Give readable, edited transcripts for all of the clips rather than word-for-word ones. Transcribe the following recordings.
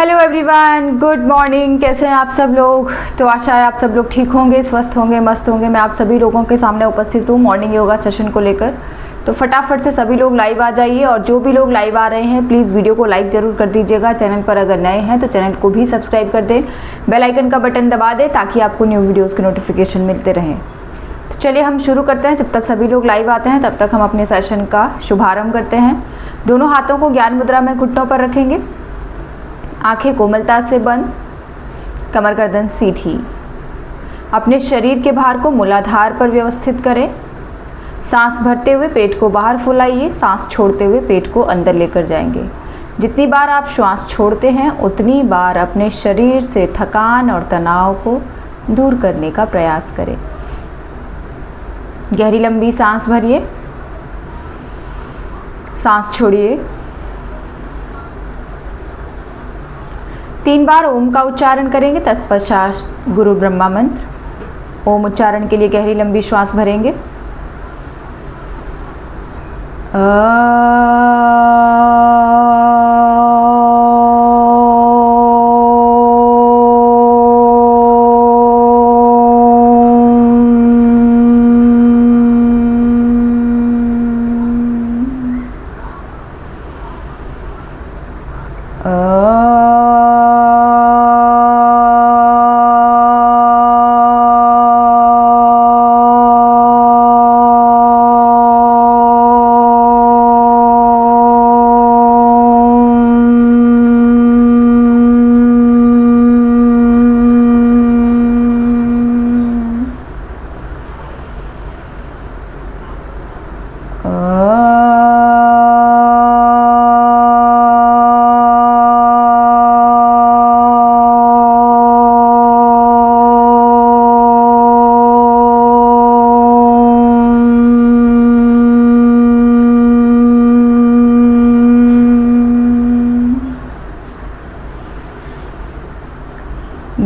Hello everyone, good morning. कैसे हैं आप सब लोग? तो आशा है आप सब लोग ठीक होंगे, स्वस्थ होंगे, मस्त होंगे। मैं आप सभी लोगों के सामने उपस्थित हूँ मॉर्निंग योगा सेशन को लेकर। तो फटाफट से सभी लोग लाइव आ जाइए, और जो भी लोग लाइव आ रहे हैं प्लीज़ वीडियो को लाइक ज़रूर कर दीजिएगा। चैनल पर अगर नए हैं तो चैनल को भी सब्सक्राइब कर दें, बेल आइकन का बटन दबा दें ताकि आपको न्यू वीडियोज़ के नोटिफिकेशन मिलते रहें। तो चलिए हम शुरू करते हैं। जब तक सभी लोग लाइव आते हैं तब तक हम अपने सेशन का शुभारंभ करते हैं। दोनों हाथों को ज्ञान मुद्रा में घुटनों पर रखेंगे, आंखें कोमलता से बंद, कमर गर्दन सीधी। अपने शरीर के भार को मूलाधार पर व्यवस्थित करें। सांस भरते हुए पेट को बाहर फुलाइए, सांस छोड़ते हुए पेट को अंदर लेकर जाएंगे। जितनी बार आप श्वास छोड़ते हैं उतनी बार अपने शरीर से थकान और तनाव को दूर करने का प्रयास करें। गहरी लंबी सांस भरिए, सांस छोड़िए। 3 बार ओम का उच्चारण करेंगे, तत्पश्चात गुरु ब्रह्मा मंत्र। ओम उच्चारण के लिए गहरी लंबी श्वास भरेंगे।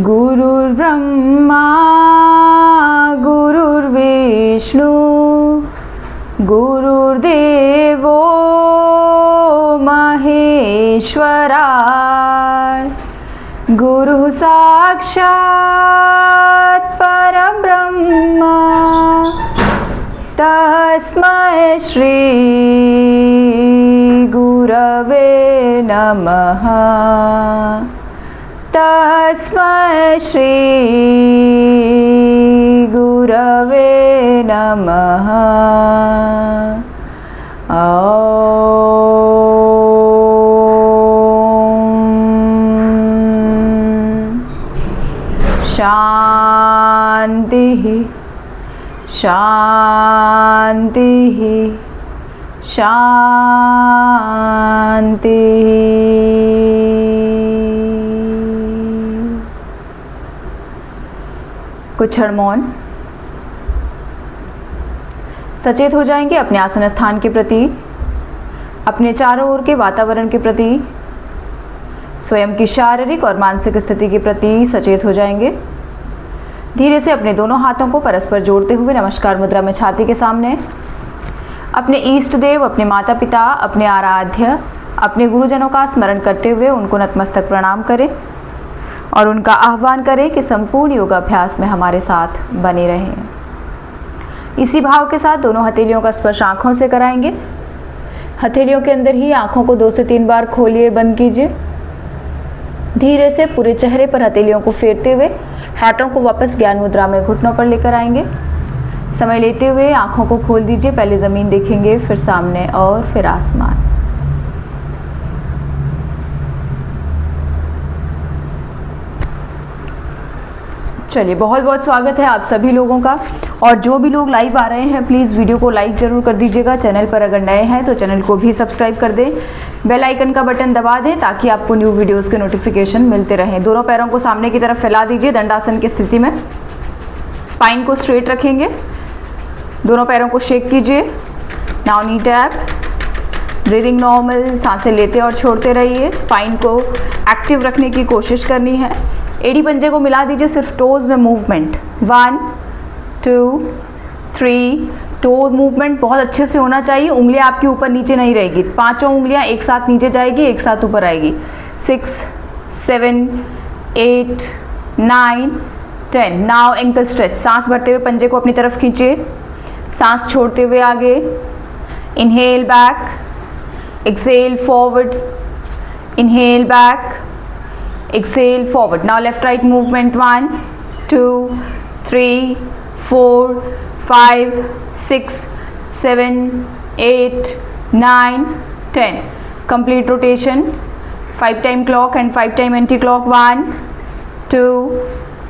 गुरुर्ब्रह्मा गुरुर्विष्णु गुरुर्देवो महेश्वरा, गुरु साक्षात् परब्रह्मा, तस्मै श्री गुरवे नमः। तस्मै श्री गुरवे नमः। शांति शांति शांति। कुछ क्षण मौन। सचेत हो जाएंगे अपने आसन स्थान के प्रति, अपने चारों ओर के वातावरण के प्रति, स्वयं की शारीरिक और मानसिक स्थिति के प्रति सचेत हो जाएंगे। धीरे से अपने दोनों हाथों को परस्पर जोड़ते हुए नमस्कार मुद्रा में छाती के सामने अपने इष्ट देव, अपने माता पिता, अपने आराध्य, अपने गुरुजनों का स्मरण करते हुए उनको नतमस्तक प्रणाम करें और उनका आह्वान करें कि संपूर्ण योगाभ्यास में हमारे साथ बने रहें। इसी भाव के साथ दोनों हथेलियों का स्पर्श आँखों से कराएंगे। हथेलियों के अंदर ही आँखों को 2 से 3 बार खोलिए, बंद कीजिए। धीरे से पूरे चेहरे पर हथेलियों को फेरते हुए हाथों को वापस ज्ञान मुद्रा में घुटनों पर लेकर आएंगे। समय लेते हुए आँखों को खोल दीजिए। पहले ज़मीन देखेंगे, फिर सामने और फिर आसमान। चलिए, बहुत बहुत स्वागत है आप सभी लोगों का। और जो भी लोग लाइव आ रहे हैं प्लीज़ वीडियो को लाइक ज़रूर कर दीजिएगा। चैनल पर अगर नए हैं तो चैनल को भी सब्सक्राइब कर दें, बेल आइकन का बटन दबा दें ताकि आपको न्यू वीडियोस के नोटिफिकेशन मिलते रहें। दोनों पैरों को सामने की तरफ फैला दीजिए दंडासन की स्थिति में। स्पाइन को स्ट्रेट रखेंगे, दोनों पैरों को शेक कीजिए। नाउ नी टैप, ब्रीदिंग नॉर्मल, सांसें लेते और छोड़ते रहिए। स्पाइन को एक्टिव रखने की कोशिश करनी है। एड़ी पंजे को मिला दीजिए, सिर्फ टोज में मूवमेंट। 1 2 3, टो मूवमेंट बहुत अच्छे से होना चाहिए। उंगलियां आपकी ऊपर नीचे नहीं रहेगी, 5 उंगलियां एक साथ नीचे जाएगी, एक साथ ऊपर आएगी। 6 7, 8, 9, 10। Now ankle stretch. सांस भरते हुए पंजे को अपनी तरफ खींचिए, सांस छोड़ते हुए आगे। Inhale back, exhale forward, inhale back, exhale forward. Now left right movement. 1, 2, 3, 4, 5, 6, 7, 8, 9, 10। Complete rotation. 5 time clock and 5 time anti clock. 1, 2,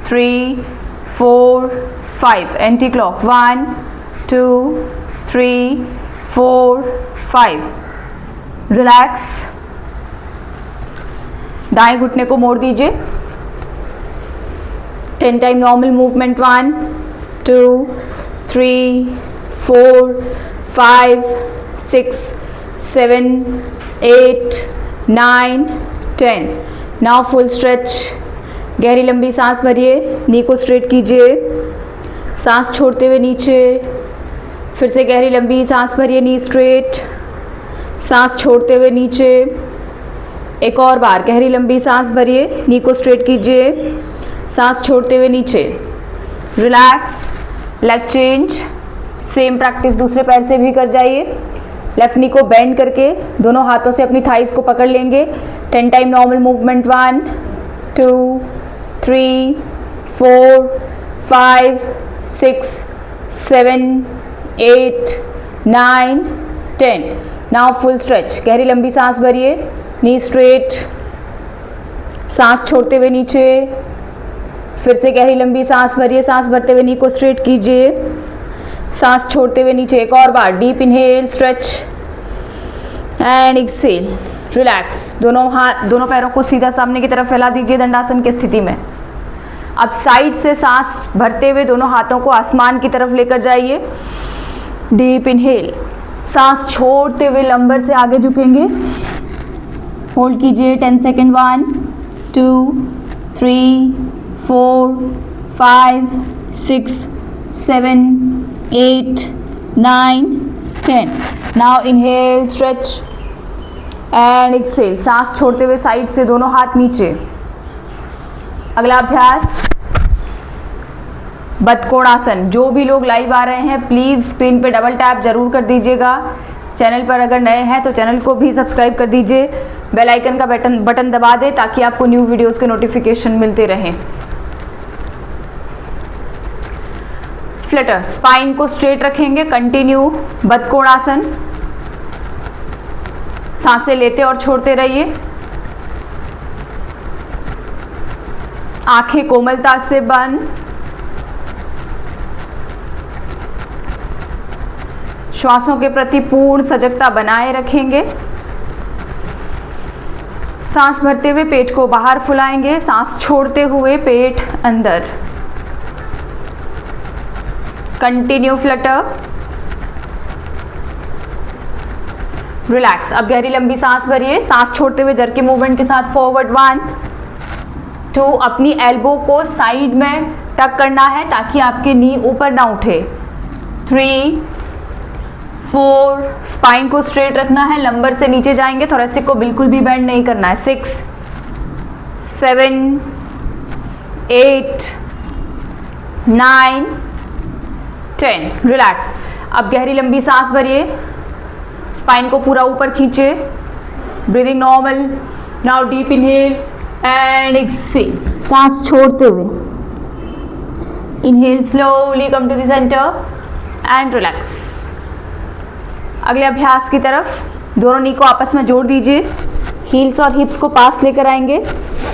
3, 4, 5 anti clock. 1, 2, 3, 4, 5। Relax. दाएं घुटने को मोड़ दीजिए। 10 time normal movement. 1, 2, 3, 4, 5, 6, 7, 8, 9, 10। Now full stretch. गहरी लंबी सांस भरिए, नी को स्ट्रेट कीजिए, सांस छोड़ते हुए नीचे। फिर से गहरी लंबी सांस भरिए, नी स्ट्रेट, सांस छोड़ते हुए नीचे। एक और बार गहरी लंबी सांस भरिए, नी को स्ट्रेट कीजिए, सांस छोड़ते हुए नीचे। Relax. Leg change. Same practice दूसरे पैर से भी कर जाइए। लेफ्ट नी को बेंड करके दोनों हाथों से अपनी थाइस को पकड़ लेंगे। 10 time normal movement. 1, 2, 3, 4, 5, 6, 7, 8, 9, 10। Now full stretch. गहरी लंबी सांस भरिए, नी स्ट्रेट, सांस छोड़ते हुए नीचे। फिर से गहरी लंबी सांस भरिए, सांस भरते हुए नी को स्ट्रेट कीजिए, सांस छोड़ते हुए नीचे। एक और बार deep inhale, stretch and exhale. Relax. दोनों पैरों को सीधा सामने की तरफ फैला दीजिए दंडासन की स्थिति में। अब साइड से सांस भरते हुए दोनों हाथों को आसमान की तरफ लेकर जाइए। डीप इनहेल, सांस छोड़ते हुए लंबर से आगे झुकेंगे। होल्ड कीजिए 10 second. 1, 2, 3, 4, 5, 6, 7, 8, 9, 10। Now inhale, stretch and exhale. सांस छोड़ते हुए साइड से दोनों हाथ नीचे। अगला अभ्यास बतकोणासन। जो भी लोग लाइव आ रहे हैं प्लीज़ स्क्रीन पे डबल टैप जरूर कर दीजिएगा। चैनल पर अगर नए हैं तो चैनल को भी सब्सक्राइब कर दीजिए, बेल आइकन का बटन दबा दें ताकि आपको न्यू वीडियोस के नोटिफिकेशन मिलते रहें। फ्लटर। स्पाइन को स्ट्रेट रखेंगे, कंटिन्यू बतकोणासन। सांसें लेते और छोड़ते रहिए। आंखें कोमलता से बंद। श्वासों के प्रति पूर्ण सजगता बनाए रखेंगे। सांस भरते हुए पेट को बाहर फुलाएंगे, सांस छोड़ते हुए पेट अंदर। Continue Flutter. रिलैक्स। अब गहरी लंबी सांस भरिए, सांस छोड़ते हुए जर्की मूवमेंट के साथ फॉरवर्ड। 1, 2। अपनी एल्बो को साइड में टक करना है ताकि आपके नी ऊपर ना उठे। 3, 4। स्पाइन को स्ट्रेट रखना है, लंबर से नीचे जाएंगे, थोरेसिक को बिल्कुल भी बेंड नहीं करना है। 6, 7, 8, 9, 10। रिलैक्स। अब गहरी लंबी सांस भरिए, स्पाइन को पूरा ऊपर खींचे। Breathing normal. Now deep inhale and exhale. सांस छोड़ते हुए inhale, slowly come to the centre and relax. अगले अभ्यास की तरफ। दोनों नी को आपस में जोड़ दीजिए, हील्स और हिप्स को पास लेकर आएंगे।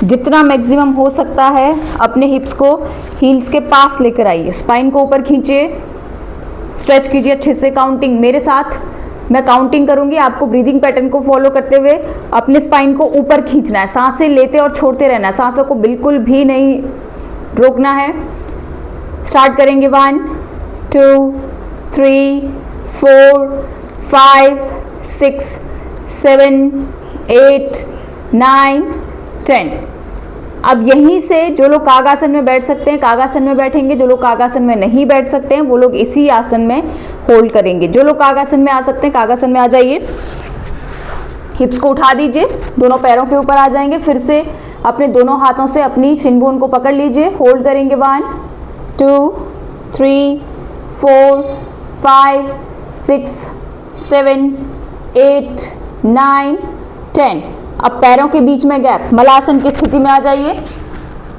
जितना मैक्सिमम हो सकता है अपने हिप्स को हील्स के पास लेकर आइए। स्पाइन को ऊपर खींचिए, स्ट्रेच कीजिए अच्छे से। काउंटिंग मेरे साथ, मैं काउंटिंग करूंगी, आपको ब्रीदिंग पैटर्न को फॉलो करते हुए अपने स्पाइन को ऊपर खींचना है। सांसें लेते और छोड़ते रहना है, सांसों को बिल्कुल भी नहीं रोकना है। स्टार्ट करेंगे। 1, 2, 3, 4, 5, 6, 7, 8, 9, 10। अब यहीं से जो लोग कागासन में बैठ सकते हैं कागासन में बैठेंगे, जो लोग कागासन में नहीं बैठ सकते हैं वो लोग इसी आसन में होल्ड करेंगे। जो लोग कागासन में आ सकते हैं कागासन में आ जाइए। हिप्स को उठा दीजिए, दोनों पैरों के ऊपर आ जाएंगे। फिर से अपने दोनों हाथों से अपनी शिन बोन को पकड़ लीजिए, होल्ड करेंगे 1 2 3 4 5 6 7 8 9 10। अब पैरों के बीच में गैप, मलासन की स्थिति में आ जाइए।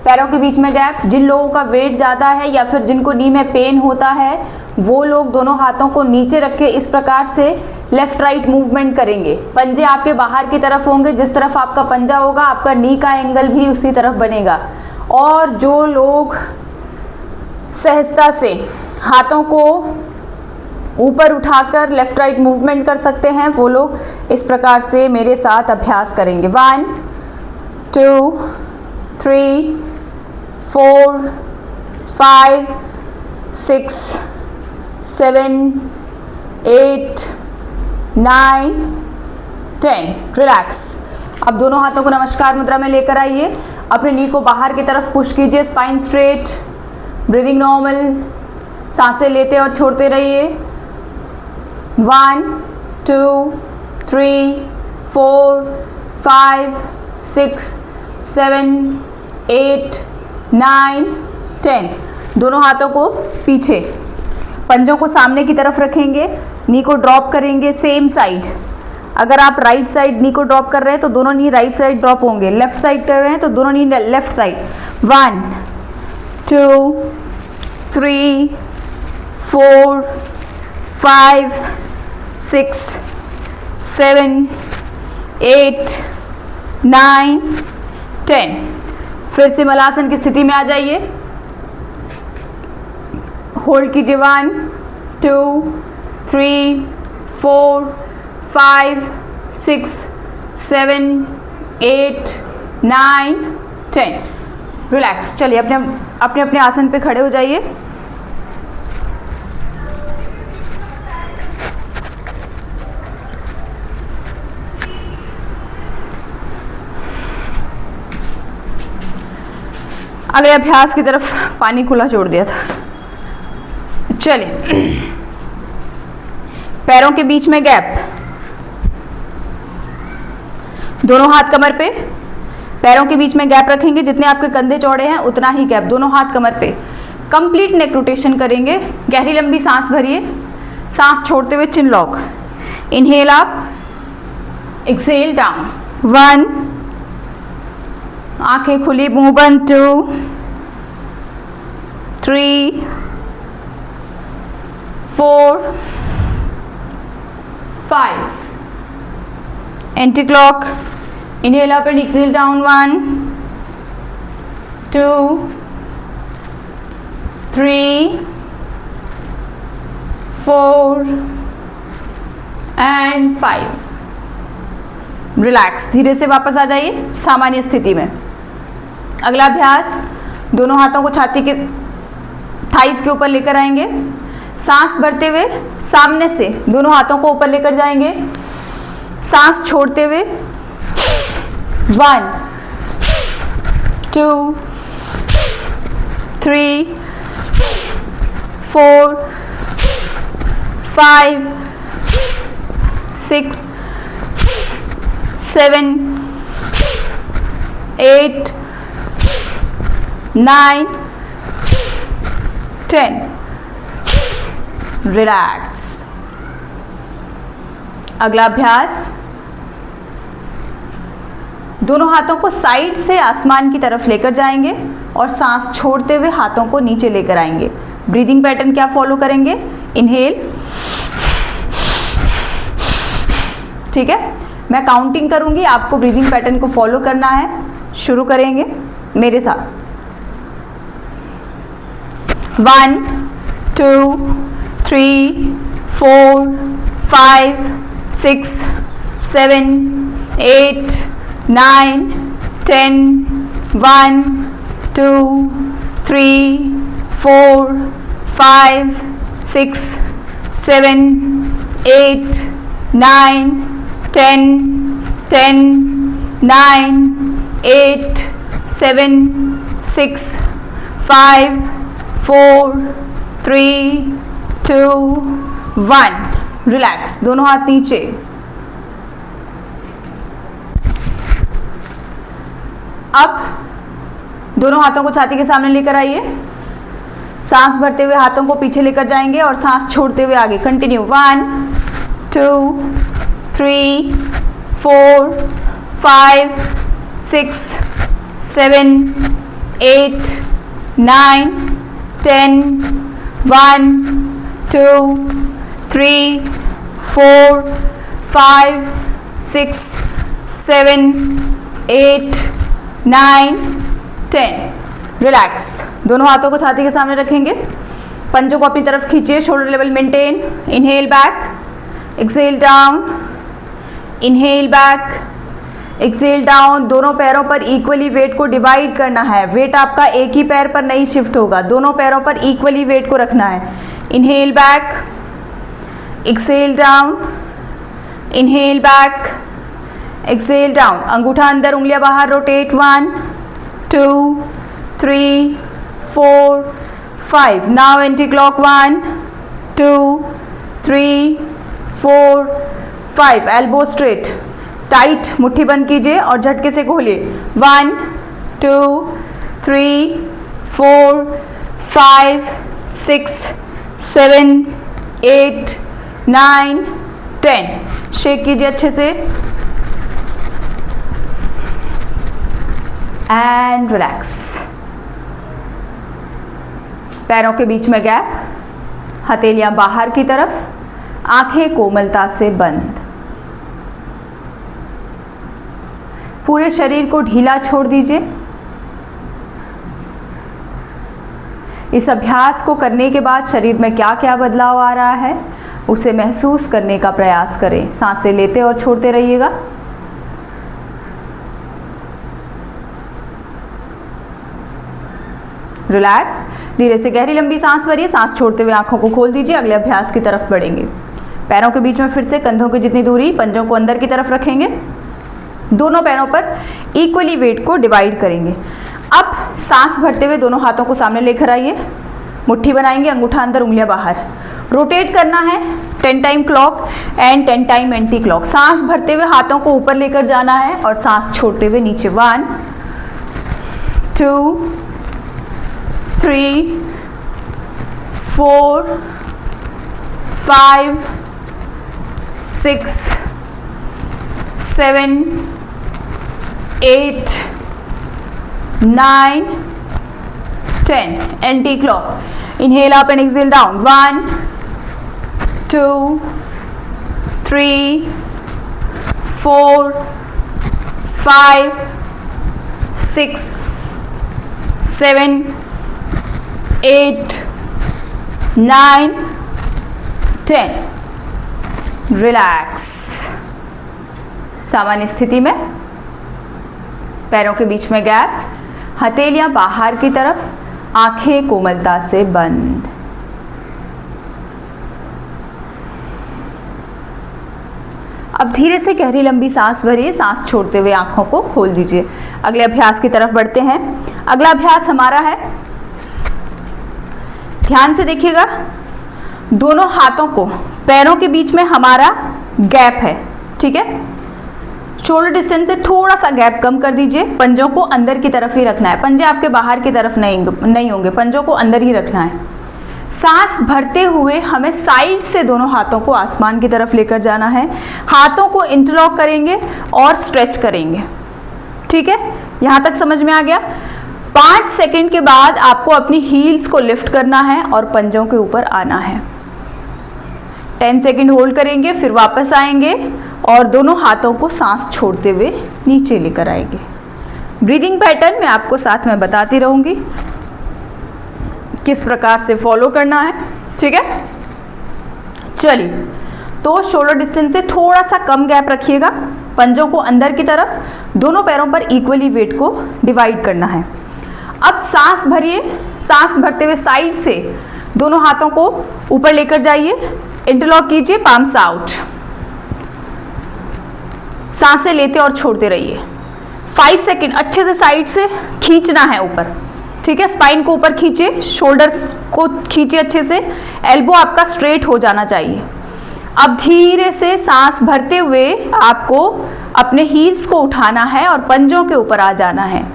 पैरों के बीच में गैप। जिन लोगों का वेट ज़्यादा है या फिर जिनको नी में पेन होता है वो लोग दोनों हाथों को नीचे रख के इस प्रकार से लेफ्ट राइट मूवमेंट करेंगे। पंजे आपके बाहर की तरफ होंगे, जिस तरफ आपका पंजा होगा आपका नी का एंगल भी उसी तरफ बनेगा। और जो लोग सहजता से हाथों को ऊपर उठाकर लेफ्ट राइट मूवमेंट कर सकते हैं वो लोग इस प्रकार से मेरे साथ अभ्यास करेंगे। 1 2 3 4 5 6 7 8 9 10। रिलैक्स। अब दोनों हाथों को नमस्कार मुद्रा में लेकर आइए। अपने नी को बाहर की तरफ पुश कीजिए, स्पाइन स्ट्रेट, ब्रीदिंग नॉर्मल, सांसें लेते और छोड़ते रहिए। 1 2 3 4 5 6 7 8 9 10। दोनों हाथों को पीछे, पंजों को सामने की तरफ रखेंगे, नी को ड्रॉप करेंगे सेम साइड। अगर आप राइट साइड नी को ड्रॉप कर रहे हैं तो दोनों नी राइट साइड ड्रॉप होंगे, लेफ्ट साइड कर रहे हैं तो दोनों नी लेफ्ट साइड। 1 2 3 4 5 6 7 8 9 10। फिर से मलासन की स्थिति में आ जाइए, होल्ड कीजिए। 1 2 3 4 5 6 7 8 9 10। रिलैक्स। चलिए अपने अपने अपने आसन पे खड़े हो जाइए। अगले अभ्यास की तरफ पानी खुला छोड़ दिया था। चलिए, पैरों के बीच में गैप, दोनों हाथ कमर पे, पैरों के बीच में गैप रखेंगे। जितने आपके कंधे चौड़े हैं उतना ही गैप, दोनों हाथ कमर पे। कंप्लीट नेक रोटेशन करेंगे। गहरी लंबी सांस भरिए, सांस छोड़ते हुए chin lock. Inhale up, exhale down. 1, आंखें खुली, मुंह बंद। 2 3 4 5। Anti clock. Inhale up and exhale down. 1 2 3 4 and 5। Relax. धीरे से वापस आ जाइए सामान्य स्थिति में। अगला अभ्यास, दोनों हाथों को छाती के थाइस के ऊपर लेकर आएंगे। सांस भरते हुए सामने से दोनों हाथों को ऊपर लेकर जाएंगे, सांस छोड़ते हुए 1 2 3 4 5 6 7 8 9 10। रिलैक्स। अगला अभ्यास, दोनों हाथों को साइड से आसमान की तरफ लेकर जाएंगे और सांस छोड़ते हुए हाथों को नीचे लेकर आएंगे। ब्रीदिंग पैटर्न क्या फॉलो करेंगे? इनहेल, ठीक है, मैं काउंटिंग करूंगी, आपको ब्रीदिंग पैटर्न को फॉलो करना है। शुरू करेंगे मेरे साथ। 1 2 3 4 5 6 7 8 9 10 1 2 3 4 5 6 7 8 9 10 10 9 8 7 6 5 4 3 2 1। रिलैक्स। दोनों हाथ नीचे। अब दोनों हाथों को छाती के सामने लेकर आइए, सांस भरते हुए हाथों को पीछे लेकर जाएंगे और सांस छोड़ते हुए आगे। कंटिन्यू। 1 2 3 4 5 6 7 8 9 10 1 2 3 4 5 6 7 8 9 10। रिलैक्स। दोनों हाथों को छाती के सामने रखेंगे, पंजों को अपनी तरफ खींचिए, shoulder level maintain. Inhale back, exhale down, inhale back, exhale down. दोनों पैरों पर इक्वली वेट को डिवाइड करना है। वेट आपका एक ही पैर पर नहीं शिफ्ट होगा, दोनों पैरों पर इक्वली वेट को रखना है। Inhale back, exhale down, inhale back, exhale down. अंगूठा अंदर, उंगलियां बाहर, rotate. 1 2 3 4 5। Now anti clock. 1 2 3 4 5। Elbow straight, tight, मुट्ठी बंद कीजिए और झटके से खोलिए। 1 2 3 4 5 6 7 8 9 10। शेक कीजिए अच्छे से एंड रिलैक्स। पैरों के बीच में गैप, हथेलियां बाहर की तरफ, आंखें कोमलता से बंद। पूरे शरीर को ढीला छोड़ दीजिए। इस अभ्यास को करने के बाद शरीर में क्या क्या बदलाव आ रहा है उसे महसूस करने का प्रयास करें। सांसें लेते और छोड़ते रहिएगा। रिलैक्स। धीरे से गहरी लंबी सांस भरिए, सांस छोड़ते हुए आंखों को खोल दीजिए। अगले अभ्यास की तरफ बढ़ेंगे। पैरों के बीच में फिर से कंधों की जितनी दूरी, पंजों को अंदर की तरफ रखेंगे। दोनों पैरों पर इक्वली वेट को डिवाइड करेंगे। अब सांस भरते हुए दोनों हाथों को सामने लेकर आइए, मुट्ठी बनाएंगे, अंगूठा अंदर, उंगलियां बाहर। रोटेट करना है 10 time clock and 10 time anti clock. सांस भरते हुए हाथों को ऊपर लेकर जाना है और सांस छोड़ते हुए नीचे। 1 2 3 4 5 6 7 8 9 10। Anti clock. Inhale up and exhale down. 1 2 3 4 5 6 7 8 9 10। Relax. सामान्य स्थिति में पैरों के बीच में गैप, हथेलियां बाहर की तरफ, आंखें कोमलता से बंद। अब धीरे से गहरी लंबी सांस भरिए, सांस छोड़ते हुए आंखों को खोल दीजिए। अगले अभ्यास की तरफ बढ़ते हैं। अगला अभ्यास हमारा है, ध्यान से देखिएगा, दोनों हाथों को पैरों के बीच में हमारा गैप है, ठीक है। शोल्डर डिस्टेंस से थोड़ा सा गैप कम कर दीजिए। पंजों को अंदर की तरफ ही रखना है, पंजे आपके बाहर की तरफ नहीं होंगे, पंजों को अंदर ही रखना है। सांस भरते हुए हमें साइड से दोनों हाथों को आसमान की तरफ लेकर जाना है। हाथों को इंटरलॉक करेंगे और स्ट्रेच करेंगे, ठीक है। यहाँ तक समझ में आ गया। 5 सेकंड के बाद आपको अपनी हील्स को लिफ्ट करना है और पंजों के ऊपर आना है। 10 सेकंड होल्ड करेंगे, फिर वापस आएंगे और दोनों हाथों को सांस छोड़ते हुए नीचे लेकर आएंगे। ब्रीदिंग पैटर्न मैं आपको साथ में बताती रहूंगी किस प्रकार से फॉलो करना है, ठीक है। चलिए, तो शोल्डर डिस्टेंस से थोड़ा सा कम गैप रखिएगा, पंजों को अंदर की तरफ, दोनों पैरों पर इक्वली वेट को डिवाइड करना है। अब सांस भरिए, सांस भरते हुए साइड से दोनों हाथों को ऊपर लेकर जाइए, इंटरलॉक कीजिए, पाम्स आउट। सांसें लेते और छोड़ते रहिए। 5 सेकंड अच्छे से साइड से खींचना है ऊपर, ठीक है। स्पाइन को ऊपर खींचिए, शोल्डर्स को खींचिए अच्छे से, एल्बो आपका स्ट्रेट हो जाना चाहिए। अब धीरे से सांस भरते हुए आपको अपने हील्स को उठाना है और पंजों के ऊपर आ जाना है।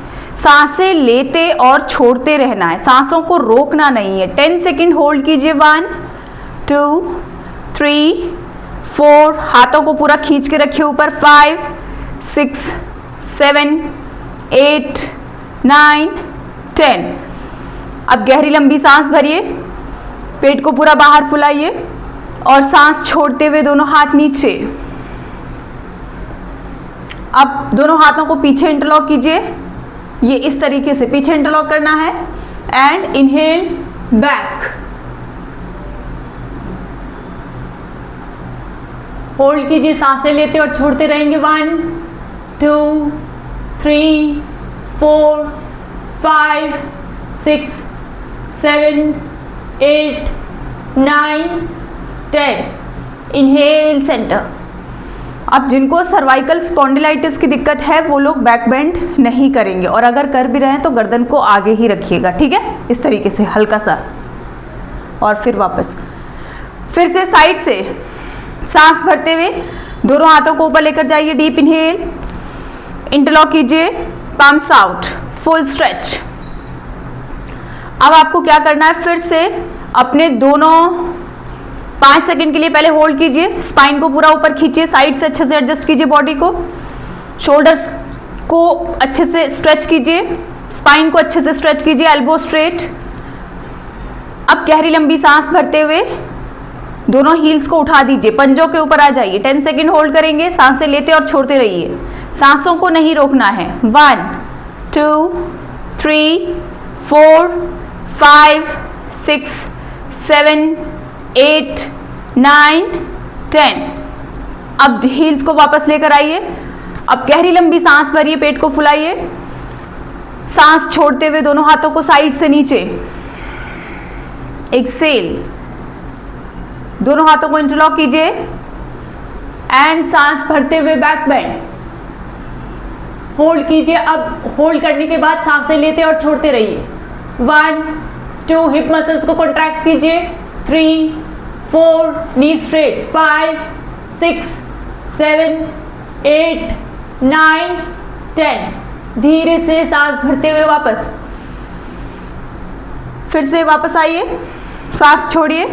सांसें लेते और छोड़ते रहना है, सांसों को रोकना नहीं है। 10 सेकेंड होल्ड कीजिए। 1 2 3 4, हाथों को पूरा खींच के रखिए ऊपर। 5 6 7 8 9 10। अब गहरी लंबी सांस भरिए, पेट को पूरा बाहर फुलाइए और सांस छोड़ते हुए दोनों हाथ नीचे। अब दोनों हाथों को पीछे इंटरलॉक कीजिए, ये इस तरीके से पीछे इंटरलॉक करना है। एंड इनहेल बैक, होल्ड कीजिए, सांसें लेते और छोड़ते रहेंगे। 1 2 3 4 5 6 7 8 9 10। Inhale centre. अब जिनको सर्वाइकल स्पॉन्डिलाइटिस की दिक्कत है वो लोग बैक बेंड नहीं करेंगे, और अगर कर भी रहे हैं तो गर्दन को आगे ही रखिएगा, ठीक है, इस तरीके से हल्का सा। और फिर वापस, फिर से साइड से सांस भरते हुए दोनों हाथों को ऊपर लेकर जाइए। डीप इनहेल, इंटरलॉक कीजिए, पाम्स आउट, फुल स्ट्रेच। अब आपको क्या करना है, फिर से अपने दोनों 5 सेकंड के लिए पहले होल्ड कीजिए, स्पाइन को पूरा ऊपर खींचिए, साइड से अच्छे से एडजस्ट कीजिए बॉडी को, शोल्डर्स को अच्छे से स्ट्रेच कीजिए, स्पाइन को अच्छे से स्ट्रेच कीजिए, एल्बो स्ट्रेट। अब गहरी लंबी सांस भरते हुए दोनों हील्स को उठा दीजिए, पंजों के ऊपर आ जाइए। 10 सेकंड होल्ड करेंगे, सांसें लेते और छोड़ते रहिए, सांसों को नहीं रोकना है। 1 2 3 4 5 6 7 8 9 10। अब हील्स को वापस लेकर आइए। अब गहरी लंबी सांस भरिए, पेट को फुलाइए, सांस छोड़ते हुए दोनों हाथों को साइड से नीचे, एक्सेल, दोनों हाथों को इंटरलॉक कीजिए एंड सांस भरते हुए बैक बेंड, होल्ड कीजिए। अब होल्ड करने के बाद सांसें लेते और छोड़ते रहिए। 1 2, हिप मसल्स को कॉन्ट्रैक्ट कीजिए। 3 4, नी स्ट्रेट। 5 6 7 8 9 10। धीरे से सांस भरते हुए वापस, फिर से वापस आइए, सांस छोड़िए।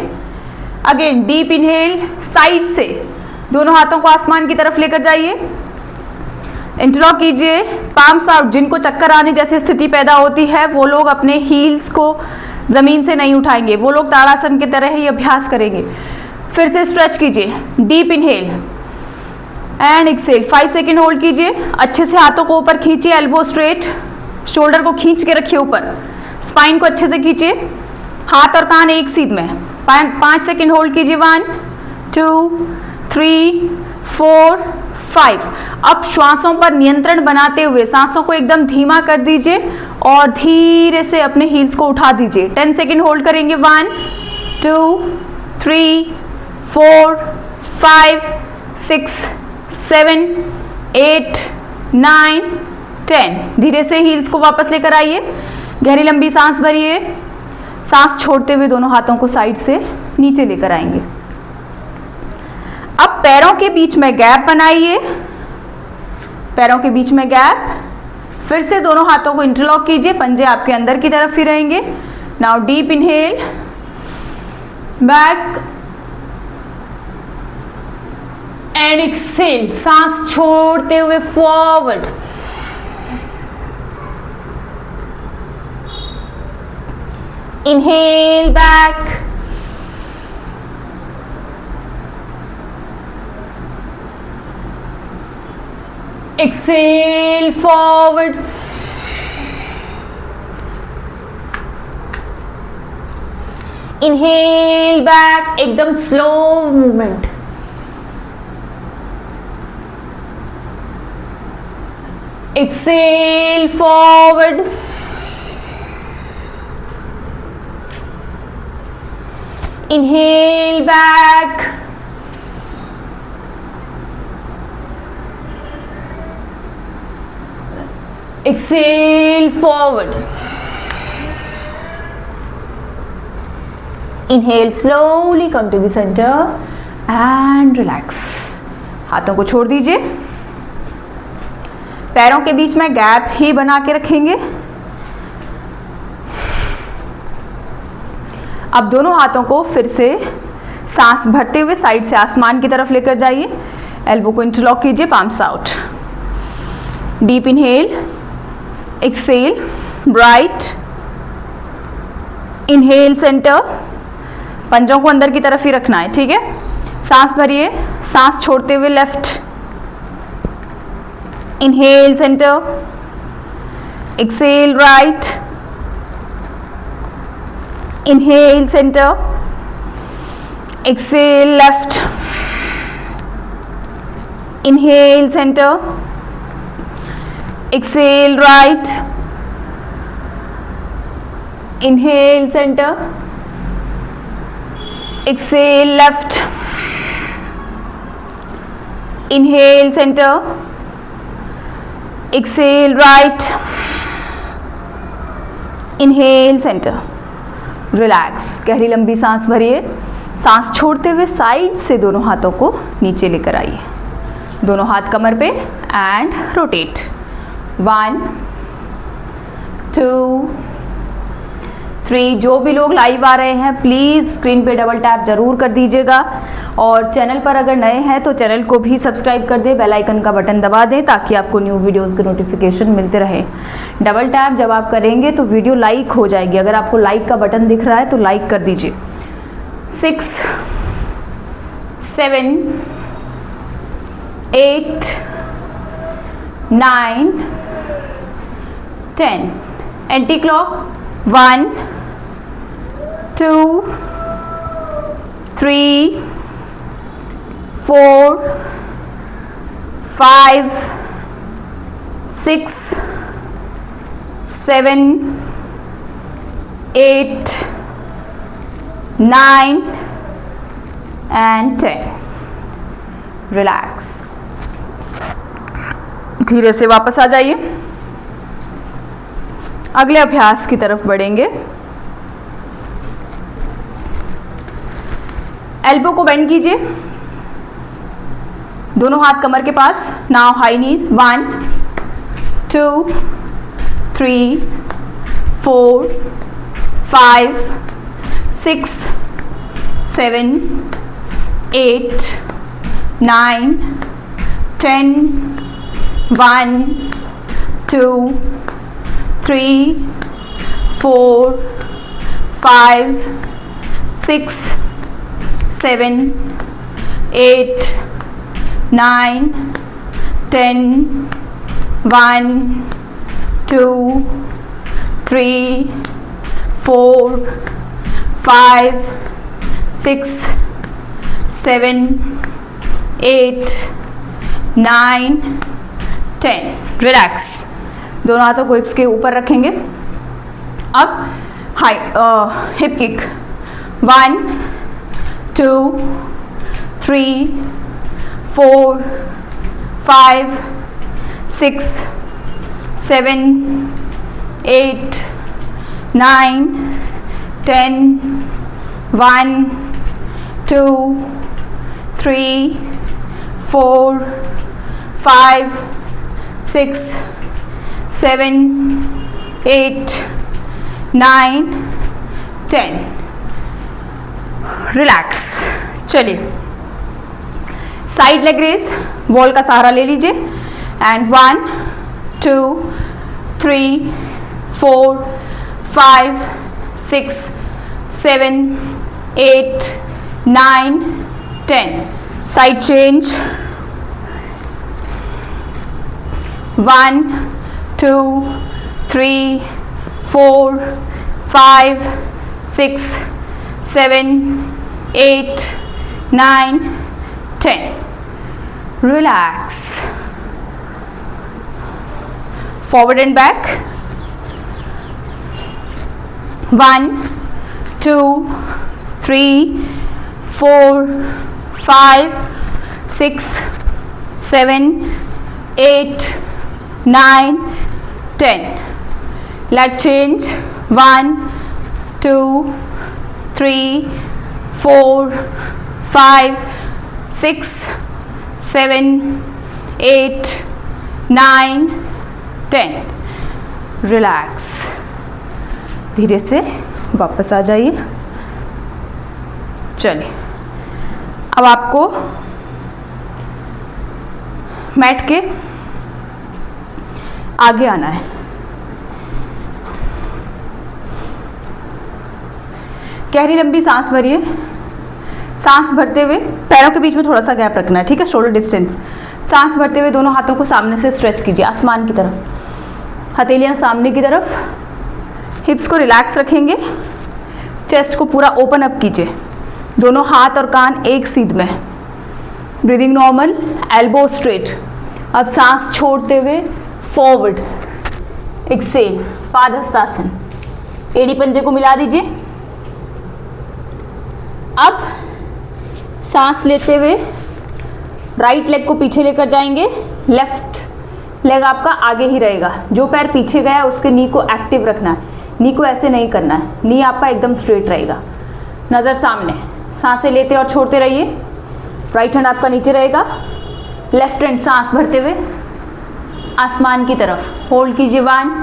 अगेन डीप इनहेल, साइड से दोनों हाथों को आसमान की तरफ लेकर जाइए, इंटरलॉक कीजिए, पाम्स आउट। जिनको चक्कर आने जैसी स्थिति पैदा होती है वो लोग अपने हील्स को जमीन से नहीं उठाएंगे, वो लोग ताड़ासन की तरह ही अभ्यास करेंगे। फिर से स्ट्रेच कीजिए, deep inhale and exhale. 5 second hold कीजिए, अच्छे से हाथों को ऊपर खींचिए, एल्बो स्ट्रेट, शोल्डर को खींच के रखिए ऊपर, स्पाइन को अच्छे से खींचिए, हाथ और कान एक सीध में। 5 सेकेंड होल्ड कीजिए। 1 2 3 4 5। अब श्वासों पर नियंत्रण बनाते हुए सांसों को एकदम धीमा कर दीजिए और धीरे से अपने हील्स को उठा दीजिए। 10 सेकेंड होल्ड करेंगे। 1 2 3 4 5 6 7 8 9 10। धीरे से हील्स को वापस लेकर आइए, गहरी लंबी सांस भरिए, सांस छोड़ते हुए दोनों हाथों को साइड से नीचे लेकर आएंगे। अब पैरों के बीच में गैप बनाइए, पैरों के बीच में गैप। फिर से दोनों हाथों को इंटरलॉक कीजिए, पंजे आपके अंदर की तरफ ही रहेंगे। Now deep inhale, back and exhale, सांस छोड़ते हुए forward. Inhale back, exhale forward, inhale back, एकदम slow movement, exhale forward, inhale back, exhale forward, inhale slowly, come to the center and relax। हाथों को छोड़ दीजिए, पैरों के बीच में गैप ही बना के रखेंगे। अब दोनों हाथों को फिर से सांस भरते हुए साइड से आसमान की तरफ लेकर जाइए। एल्बो को इंटरलॉक कीजिए, palms out. Deep inhale, exhale, right, inhale centre, पंजों को अंदर की तरफ ही रखना है, ठीक है। सांस भरिए, सांस छोड़ते हुए left, inhale centre, exhale right, inhale centre, exhale left, inhale centre, exhale right, inhale centre, exhale left, inhale centre, exhale right, inhale centre. Relax, गहरी लंबी सांस भरिए, सांस छोड़ते हुए साइड से दोनों हाथों को नीचे लेकर आइए, दोनों हाथ कमर पे एंड रोटेट। 1 2 3। जो भी लोग लाइव आ रहे हैं प्लीज़ स्क्रीन पे डबल टैप जरूर कर दीजिएगा, और चैनल पर अगर नए हैं तो चैनल को भी सब्सक्राइब कर दें, बेल आइकन का बटन दबा दें ताकि आपको न्यू वीडियोस के नोटिफिकेशन मिलते रहे। डबल टैप जब आप करेंगे तो वीडियो लाइक हो जाएगी, अगर आपको लाइक का बटन दिख रहा है तो लाइक कर दीजिए। 6 7 8 9 10। Anti clock 1 2 3 4 5 6 7 8 9 and 10। रिलैक्स, धीरे से वापस आ जाइए। अगले अभ्यास की तरफ बढ़ेंगे। एल्बो को बेंड कीजिए, दोनों हाथ कमर के पास। Now high knees. 1 2 3 4 5 6 7 8 9 10 1 2 3 4 5 6 7 8 9 10 1 2 3 4 5 6 7 8 9 10। रिलैक्स, दोनों हाथों को हिप्स के ऊपर रखेंगे। अब हाई हिप किक। 1 2 3 4 5 6 7 8 9 10 1 2 3 4 5 6 7 8 9 10। रिलैक्स। चलिए साइड लेग रेज, वॉल का सहारा ले लीजिए and 1 2 3 4 5 6 7 8 9 10। Side change. 1 2 3 4 5 6 7 8 9 10। Relax. Forward and back. 1 2 3 4 5 6 7 8 9 10। Leg change. 1 2 3 4 5 6 7 8 9 10। Relax. धीरे से वापस आ जाइए। चलिए अब आपको मैट के आगे आना है। गहरी लंबी सांस भरिए। सांस भरते हुए पैरों के बीच में थोड़ा सा गैप रखना है, ठीक है, शोल्डर डिस्टेंस। सांस भरते हुए दोनों हाथों को सामने से स्ट्रेच कीजिए आसमान की तरफ, हथेलियां सामने की तरफ, हिप्स को रिलैक्स रखेंगे, चेस्ट को पूरा ओपन अप कीजिए, दोनों हाथ और कान एक सीध में, ब्रीदिंग नॉर्मल, एल्बो स्ट्रेट। अब सांस छोड़ते हुए फॉरवर्ड, एक्सेल, पादहस्तासन, एड़ी पंजे को मिला दीजिए। अब सांस लेते हुए राइट लेग को पीछे लेकर जाएंगे, लेफ्ट लेग आपका आगे ही रहेगा। जो पैर पीछे गया उसके नी को एक्टिव रखना है, नी को ऐसे नहीं करना है, नी आपका एकदम स्ट्रेट रहेगा, नज़र सामने। सांसें लेते और छोड़ते रहिए। राइट हैंड आपका नीचे रहेगा, लेफ्ट हैंड सांस भरते हुए आसमान की तरफ होल्ड कीजिए। 1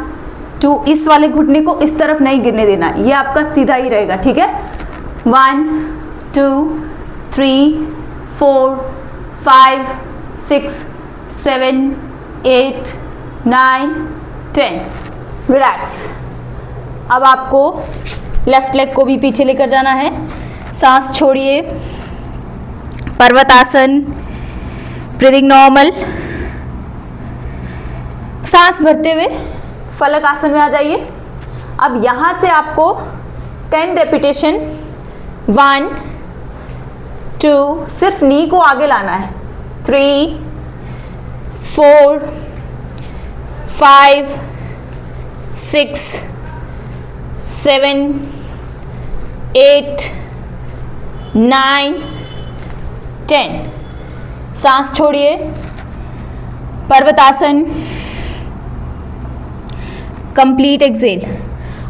2, इस वाले घुटने को इस तरफ नहीं गिरने देना, ये आपका सीधा ही रहेगा, ठीक है। 1 2 3 4 5 6 7 8 9 10, रिलैक्स। अब आपको लेफ्ट लेग को भी पीछे लेकर जाना है। सांस छोड़िए, पर्वतासन, ब्रीदिंग नॉर्मल। सांस भरते हुए फलक आसन में आ जाइए। अब यहाँ से आपको 10 रेपिटेशन, 1 2, सिर्फ नी को आगे लाना है, 3 4 5 6 7 8 9 10। सांस छोड़िए, पर्वतासन, कंप्लीट एक्सेल।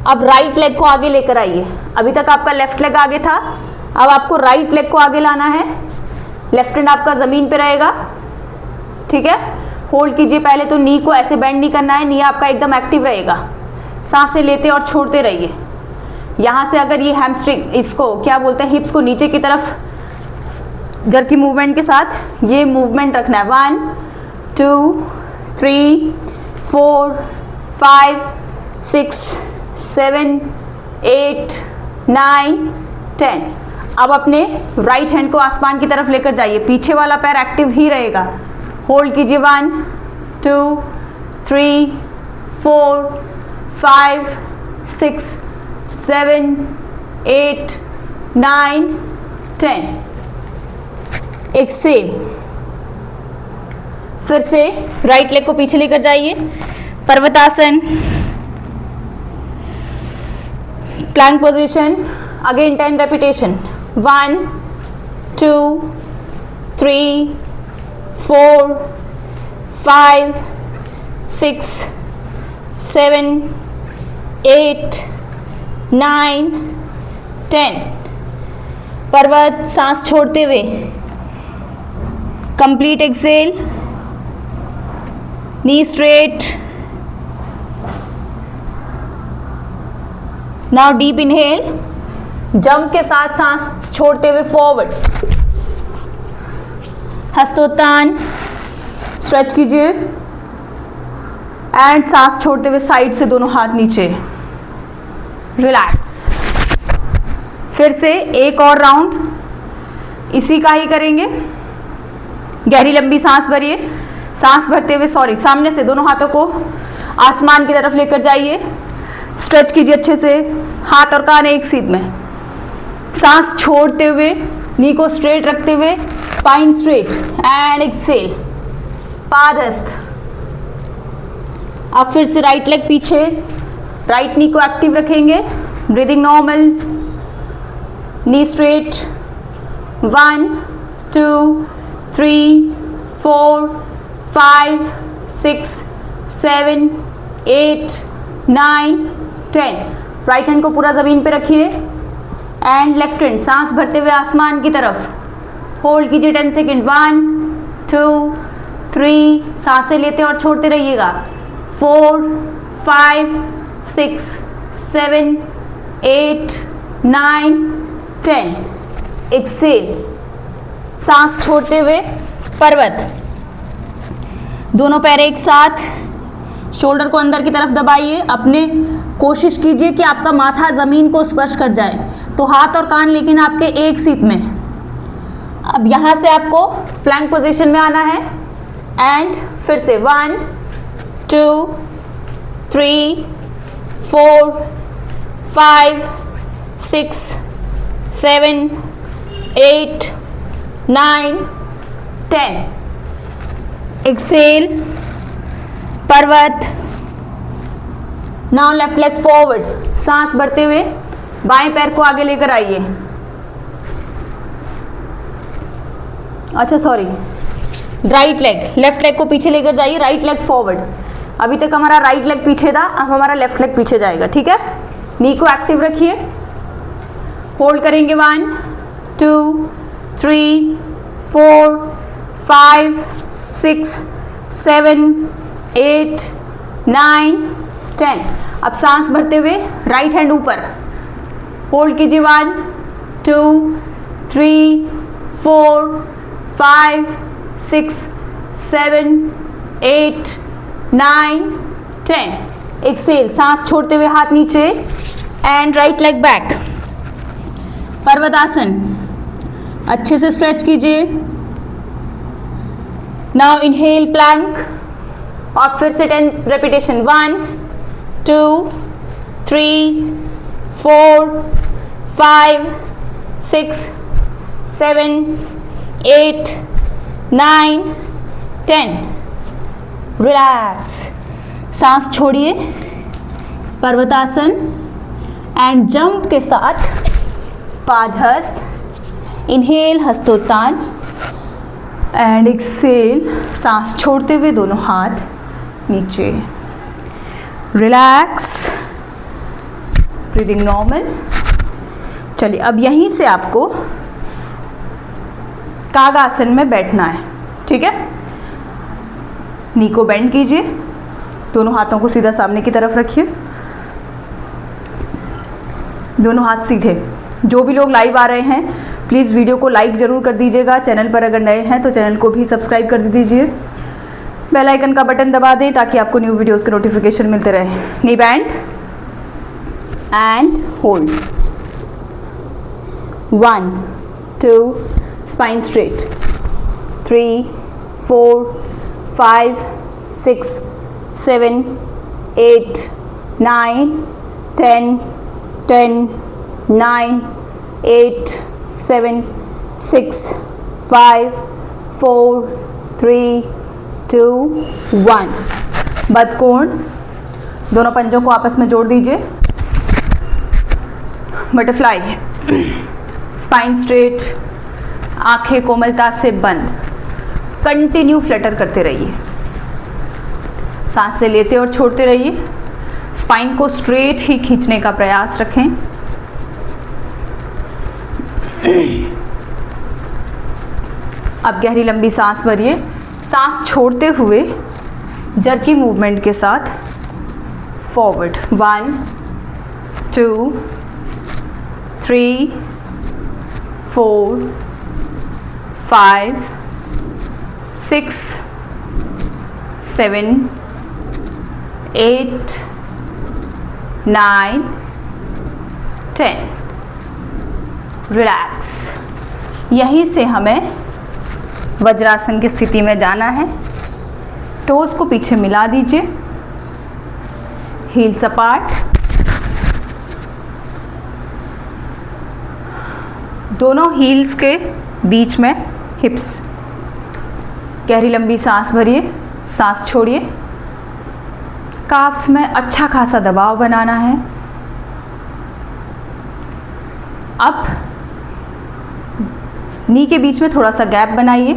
अब राइट लेग को आगे लेकर आइए। अभी तक आपका लेफ्ट लेग आगे था, अब आपको राइट लेग को आगे लाना है। लेफ्ट हैंड आपका ज़मीन पे रहेगा, ठीक है। होल्ड कीजिए, पहले तो नी को ऐसे बेंड नहीं करना है, नी आपका एकदम एक्टिव रहेगा। सांसें लेते और छोड़ते रहिए। यहाँ से अगर ये हैमस्ट्रिंग, इसको क्या बोलते हैं, हिप्स को नीचे की तरफ जर्की मूवमेंट के साथ ये मूवमेंट रखना है। 1 2 3 4 5 6 7 8 9 10। अब अपने राइट हैंड को आसमान की तरफ लेकर जाइए, पीछे वाला पैर एक्टिव ही रहेगा। होल्ड कीजिए, 1 2 3 4 5 6 7 8 9 10। एक्सेल। फिर से राइट लेग को पीछे लेकर जाइए, पर्वतासन, प्लैंक पोजीशन, अगेन 10 रेपिटेशन, 1 2 3 4 5 6 7 8 9 10। पर्वत, सांस छोड़ते हुए complete exhale, knee straight. Now deep inhale, jump के साथ सांस छोड़ते हुए फॉरवर्ड, हस्तोत्तान, स्ट्रेच कीजिए एंड सांस छोड़ते हुए साइड से दोनों हाथ नीचे, रिलैक्स। फिर से एक और राउंड इसी का ही करेंगे। गहरी लंबी सांस भरिए। सांस भरते हुए सामने से दोनों हाथों को आसमान की तरफ लेकर जाइए, स्ट्रेच कीजिए अच्छे से, हाथ और कान एक सीध में। सांस छोड़ते हुए नी को स्ट्रेट रखते हुए, स्पाइन स्ट्रेट एंड एक्सेल, पादहस्त। अब फिर से राइट लेग पीछे, राइट नी को एक्टिव रखेंगे, breathing normal, knee straight. 1 2 3 4 5 6 7 8 9 10। Right hand को पूरा ज़मीन पे रखिए एंड लेफ्ट हैंड सांस भरते हुए आसमान की तरफ। होल्ड कीजिए 10 सेकेंड। 1 2 3, सांसें लेते और छोड़ते रहिएगा। 4 5 6 7 8 9 10। एक्सेल, सांस छोड़ते हुए पर्वत। दोनों पैर एक साथ, शोल्डर को अंदर की तरफ दबाइए। अपने कोशिश कीजिए कि आपका माथा जमीन को स्पर्श कर जाए, तो हाथ और कान लेकिन आपके एक सीट में। अब यहां से आपको प्लैंक पोजीशन में आना है एंड फिर से 1 2 3 4 5 6 7 8 9 10। एक्सेल, पर्वत। नाउ लेफ्ट लेग फॉरवर्ड, सांस भरते हुए बाएं पैर को आगे लेकर आइए। अच्छा sorry, right leg, left leg को पीछे लेकर जाइए, राइट लेग फॉरवर्ड। अभी तक हमारा राइट लेग पीछे था, अब हमारा लेफ्ट लेग पीछे जाएगा, ठीक है। नी को एक्टिव रखिए, होल्ड करेंगे 1 2 3 4 5 6 7 8 9 10। अब सांस भरते हुए राइट हैंड ऊपर, होल्ड कीजिए 1 2 3 4 5 6 7 8 9 10। एक्सेल, सांस छोड़ते हुए हाथ नीचे एंड राइट लेग बैक। पर्वतासन, अच्छे से स्ट्रेच कीजिए। नाउ इनहेल प्लैंक, और फिर से 10 रेपिटेशन। 1 2 3 4 5 6 7 8 9 10। रिलैक्स, सांस छोड़िए। पर्वतासन एंड जंप के साथ पादहस्त, इनहेल हस्तोत्तान एंड एक्सेल, सांस छोड़ते हुए दोनों हाथ नीचे। Relax, breathing normal. चलिए अब यहीं से आपको कागासन में बैठना है, ठीक है। नी को बेंड कीजिए, दोनों हाथों को सीधा सामने की तरफ रखिए, दोनों हाथ सीधे। जो भी लोग लाइव आ रहे हैं प्लीज़ वीडियो को लाइक ज़रूर कर दीजिएगा। चैनल पर अगर नए हैं तो चैनल को भी सब्सक्राइब कर दीजिए। बेल आइकन का बटन दबा दें ताकि आपको न्यू वीडियोस के नोटिफिकेशन मिलते रहे। Knee band and hold. 1 2 spine straight, 3 4 5 6 7 8 9 10 10 9 8 7 6 5 4 3 2 1। बदकोण, दोनों पंजों को आपस में जोड़ दीजिए। बटरफ्लाई, स्पाइन स्ट्रेट, आंखें कोमलता से बंद। कंटिन्यू फ्लटर करते रहिए, सांसें लेते और छोड़ते रहिए। स्पाइन को स्ट्रेट ही खींचने का प्रयास रखें। अब गहरी लंबी सांस भरिए, सांस छोड़ते हुए जर्की मूवमेंट के साथ फॉरवर्ड। 1 2 3 4 5 6 7 8 9 10। रिलैक्स। यहीं से हमें वज्रासन की स्थिति में जाना है। टोज को पीछे मिला दीजिए, हील सपाट, दोनों हील्स के बीच में हिप्स। गहरी लंबी सांस भरिए, सांस छोड़िए। काफ्स में अच्छा खासा दबाव बनाना है। अब नी के बीच में थोड़ा सा गैप बनाइए।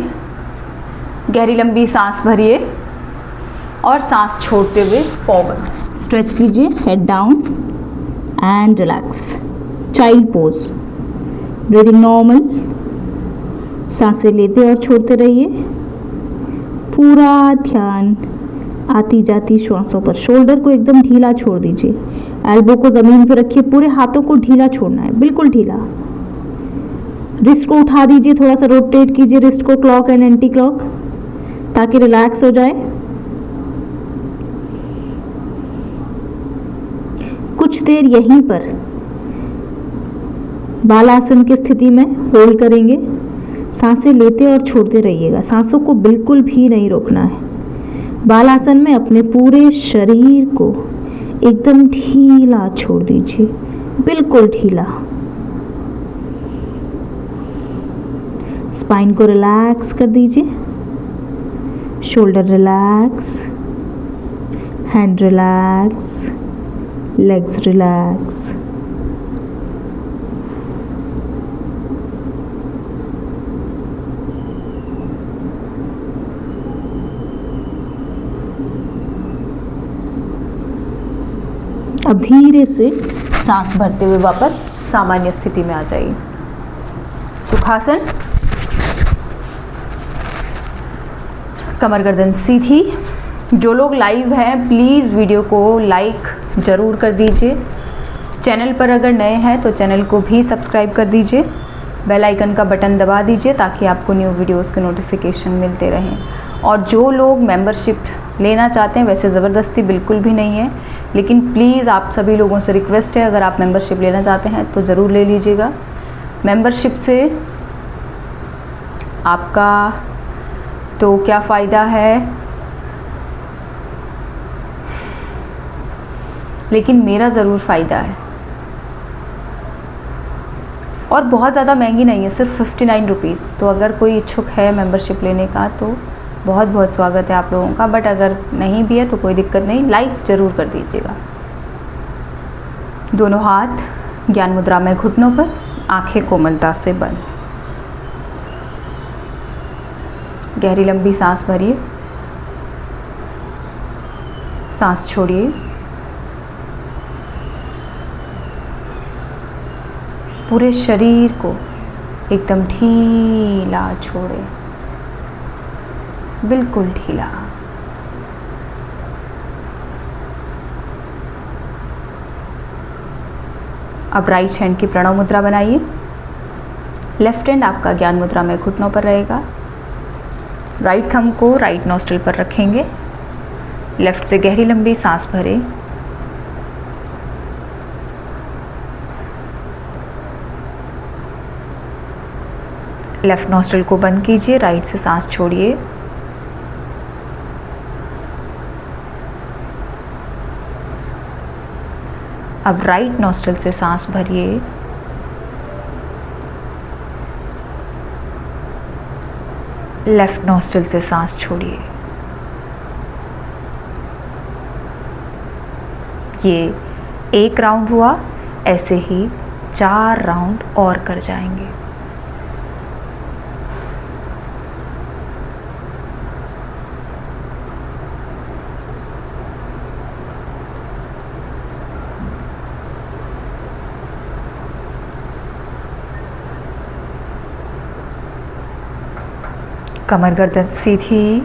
गहरी लंबी सांस भरिए और सांस छोड़ते हुए फॉरवर्ड। स्ट्रेच कीजिए, head down and relax. Child pose, breathing normal. सांसें लेते और छोड़ते रहिए। पूरा ध्यान आती जाती श्वासों पर। शोल्डर को एकदम ढीला छोड़ दीजिए। एल्बो को ज़मीन पर रखिए, पूरे हाथों को ढीला छोड़ना है, बिल्कुल ढीला। रिस्ट को उठा दीजिए, थोड़ा सा रोटेट कीजिए रिस्ट को क्लॉक एंड एंटी क्लॉक, ताकि रिलैक्स हो जाए। कुछ देर यहीं पर बालासन की स्थिति में होल्ड करेंगे। सांसें लेते और छोड़ते रहिएगा, सांसों को बिल्कुल भी नहीं रोकना है। बालासन में अपने पूरे शरीर को एकदम ढीला छोड़ दीजिए, बिल्कुल ढीला। स्पाइन को रिलैक्स कर दीजिए, shoulder relax, hand relax, legs relax. अब धीरे से सांस भरते हुए वापस सामान्य स्थिति में आ जाइए। सुखासन, कमर गर्दन सीधी। जो लोग लाइव हैं प्लीज़ वीडियो को लाइक ज़रूर कर दीजिए। चैनल पर अगर नए हैं तो चैनल को भी सब्सक्राइब कर दीजिए, बेल आइकन का बटन दबा दीजिए ताकि आपको न्यू वीडियोस के नोटिफिकेशन मिलते रहें। और जो लोग मेंबरशिप लेना चाहते हैं, वैसे ज़बरदस्ती बिल्कुल भी नहीं है, लेकिन प्लीज़ आप सभी लोगों से रिक्वेस्ट है, अगर आप मेंबरशिप लेना चाहते हैं तो ज़रूर ले लीजिएगा। मेंबरशिप से आपका तो क्या फ़ायदा है, लेकिन मेरा ज़रूर फ़ायदा है। और बहुत ज़्यादा महंगी नहीं है, सिर्फ 59 रुपीज़। तो अगर कोई इच्छुक है मेंबरशिप लेने का तो बहुत बहुत स्वागत है आप लोगों का। बट अगर नहीं भी है तो कोई दिक्कत नहीं, लाइक ज़रूर कर दीजिएगा। दोनों हाथ ज्ञान मुद्रा में घुटनों पर, आंखें कोमलता से बंद। गहरी लंबी सांस भरिए, सांस छोड़िए। पूरे शरीर को एकदम ढीला छोड़े, बिल्कुल ढीला। अब राइट हैंड की प्रणव मुद्रा बनाइए। लेफ्ट हैंड आपका ज्ञान मुद्रा में घुटनों पर रहेगा। राइट थंब को राइट नोस्ट्रिल पर रखेंगे। लेफ्ट से गहरी लंबी सांस भरें। लेफ्ट नोस्ट्रिल को बंद कीजिए, राइट से सांस छोड़िए। अब राइट नोस्ट्रिल से सांस भरिए। लेफ्ट नोस्ट्रिल से सांस छोड़िए। ये एक राउंड हुआ, ऐसे ही 4 राउंड और कर जाएंगे। कमर गर्दन सीधी।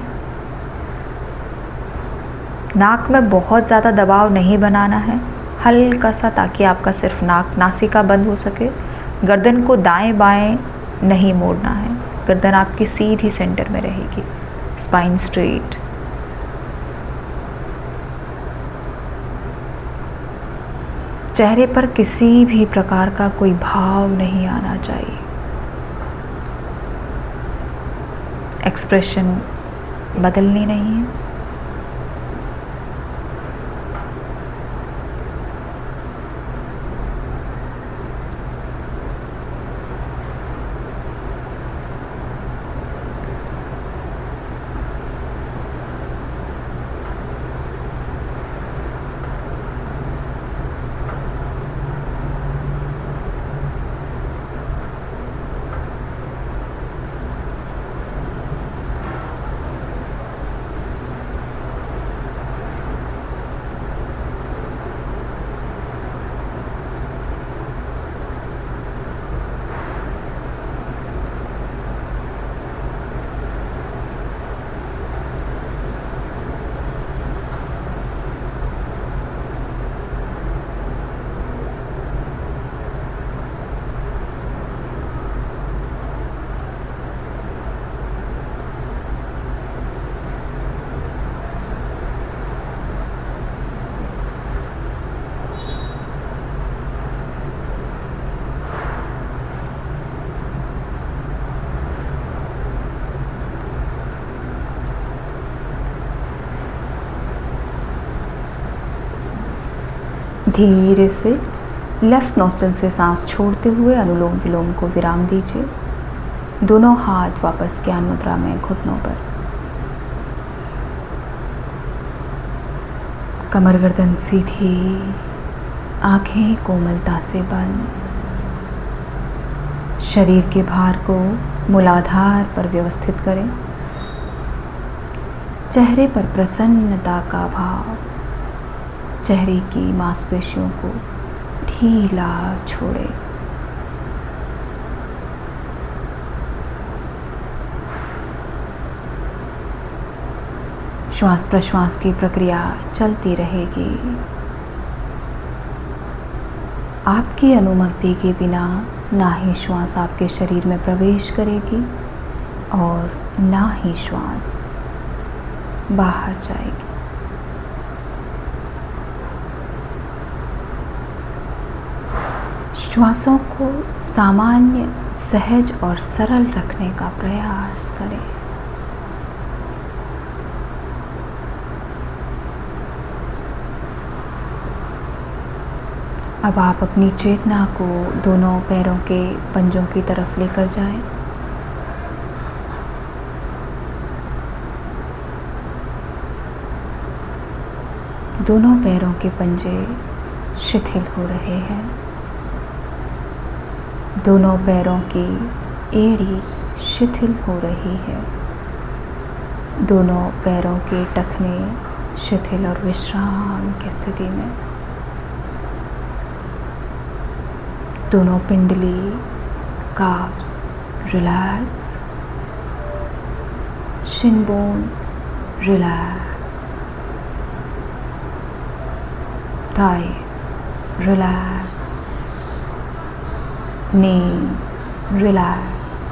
नाक में बहुत ज़्यादा दबाव नहीं बनाना है, हल्का सा, ताकि आपका सिर्फ नासिका बंद हो सके। गर्दन को दाएं बाएं नहीं मोड़ना है, गर्दन आपकी सीधी सेंटर में रहेगी। Spine straight. चेहरे पर किसी भी प्रकार का कोई भाव नहीं आना चाहिए। एक्सप्रेशन बदलनी नहीं है। धीरे से लेफ्ट नोस्ट्रिल से सांस छोड़ते हुए अनुलोम विलोम को विराम दीजिए। दोनों हाथ वापस ज्ञान मुद्रा में घुटनों पर। कमर गर्दन सीधी, आंखें कोमलता से बंद। शरीर के भार को मूलाधार पर व्यवस्थित करें। चेहरे पर प्रसन्नता का भाव। चेहरे की मांसपेशियों को ढीला छोड़ें। श्वास प्रश्वास की प्रक्रिया चलती रहेगी। आपकी अनुमति के बिना ना ही श्वास आपके शरीर में प्रवेश करेगी और ना ही श्वास बाहर जाएगी। श्वासों को सामान्य, सहज और सरल रखने का प्रयास करें। अब आप अपनी चेतना को दोनों पैरों के पंजों की तरफ लेकर जाएं। दोनों पैरों के पंजे शिथिल हो रहे हैं। दोनों पैरों की एड़ी शिथिल हो रही है। दोनों पैरों के टखने शिथिल और विश्राम की स्थिति में। दोनों पिंडली, calves relax, shin bone relax, thighs relax, knees relax,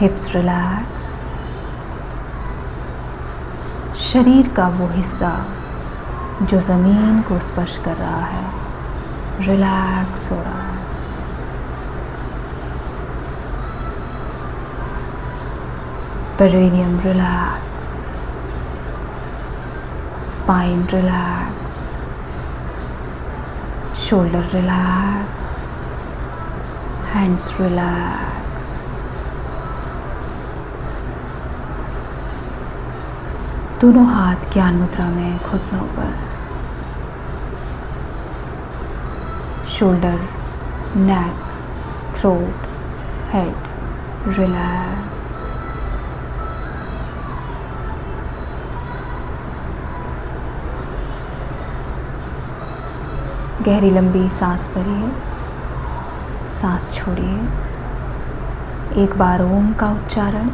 hips relax। शरीर का वो हिस्सा जो ज़मीन को स्पर्श कर रहा है रिलैक्स हो रहा है। Perineum relax, spine relax, shoulder relax, hands relax. दोनों हाथ ज्ञान मुद्रा में घुटनों पर। शोल्डर, नेक, थ्रोट, हेड रिलैक्स। गहरी लंबी सांस भरिए, सांस छोड़िए। एक बार ओम का उच्चारण,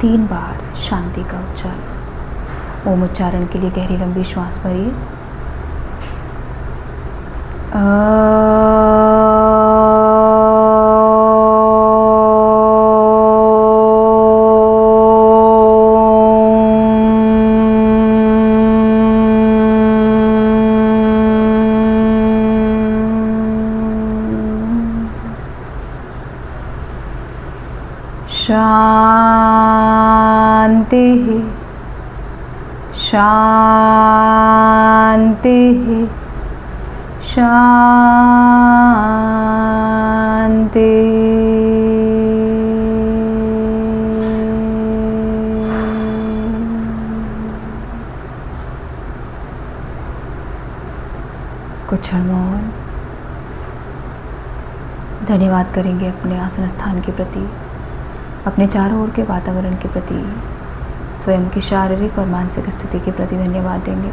3 बार शांति का उच्चारण। ओम उच्चारण के लिए गहरी लंबी श्वास भरिए। शांति, शांति, शांति। कुछ क्षण मौन। धन्यवाद करेंगे अपने आसन स्थान के प्रति, अपने चारों ओर के वातावरण के प्रति, स्वयं की शारीरिक और मानसिक स्थिति के प्रति धन्यवाद देंगे।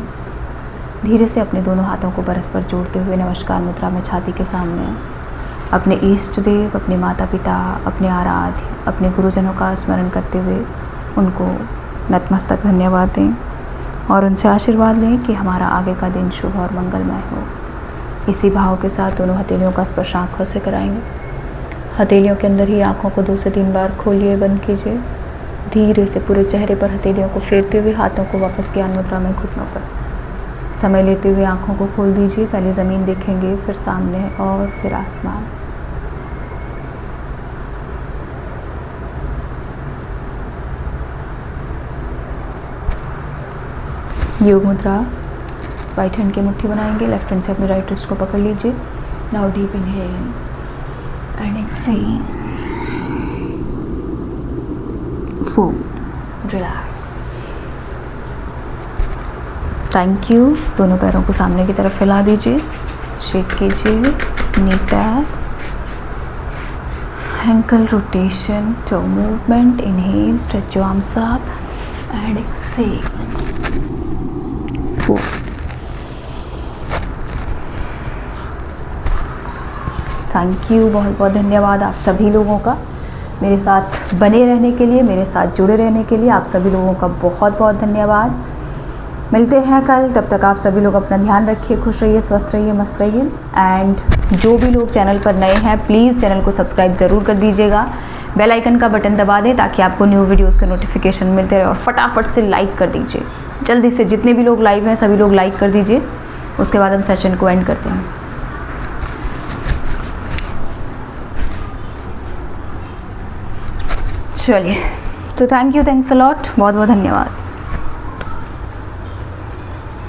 धीरे से अपने दोनों हाथों को परस्पर जोड़ते हुए नमस्कार मुद्रा में छाती के सामने अपने इष्ट देव, अपने माता पिता, अपने आराध्य, अपने गुरुजनों का स्मरण करते हुए उनको नतमस्तक धन्यवाद दें और उनसे आशीर्वाद लें कि हमारा आगे का दिन शुभ और मंगलमय हो। इसी भाव के साथ दोनों हथेलियों का स्पर्श आँखों से कराएंगे। हथेलियों के अंदर ही आँखों को 2 से 3 बार खोलिए, बंद कीजिए। धीरे से पूरे चेहरे पर हथेलियों को फेरते हुए हाथों को वापस ज्ञान मुद्रा में घुटनों पर। समय लेते हुए आँखों को खोल दीजिए। पहले ज़मीन देखेंगे, फिर सामने और फिर आसमान। योग मुद्रा। राइट हैंड की मुट्ठी बनाएंगे, लेफ्ट हैंड से अपने राइट रिस्ट को पकड़ लीजिए। Now deep inhale and exhale, forward, relax. Thank you. दोनों पैरों को सामने की तरफ फैला दीजिए, शेक कीजिए, नी tap, ankle rotation, toe movement. Inhale, stretch your arms up and exhale, forward. Thank you, बहुत बहुत धन्यवाद आप सभी लोगों का मेरे साथ बने रहने के लिए, मेरे साथ जुड़े रहने के लिए। आप सभी लोगों का बहुत बहुत धन्यवाद। मिलते हैं कल, तब तक आप सभी लोग अपना ध्यान रखिए, खुश रहिए, स्वस्थ रहिए, मस्त रहिए। एंड जो भी लोग चैनल पर नए हैं प्लीज़ चैनल को सब्सक्राइब ज़रूर कर दीजिएगा, बेल आइकन का बटन दबा दें ताकि आपको न्यू वीडियोस के नोटिफिकेशन मिलते रहे, और फटाफट से लाइक कर दीजिए जल्दी से। जितने भी लोग लाइव हैं सभी लोग लाइक कर दीजिए, उसके बाद हम सेशन को एंड करते हैं। चलिए, तो thank you, thanks a lot, बहुत बहुत धन्यवाद।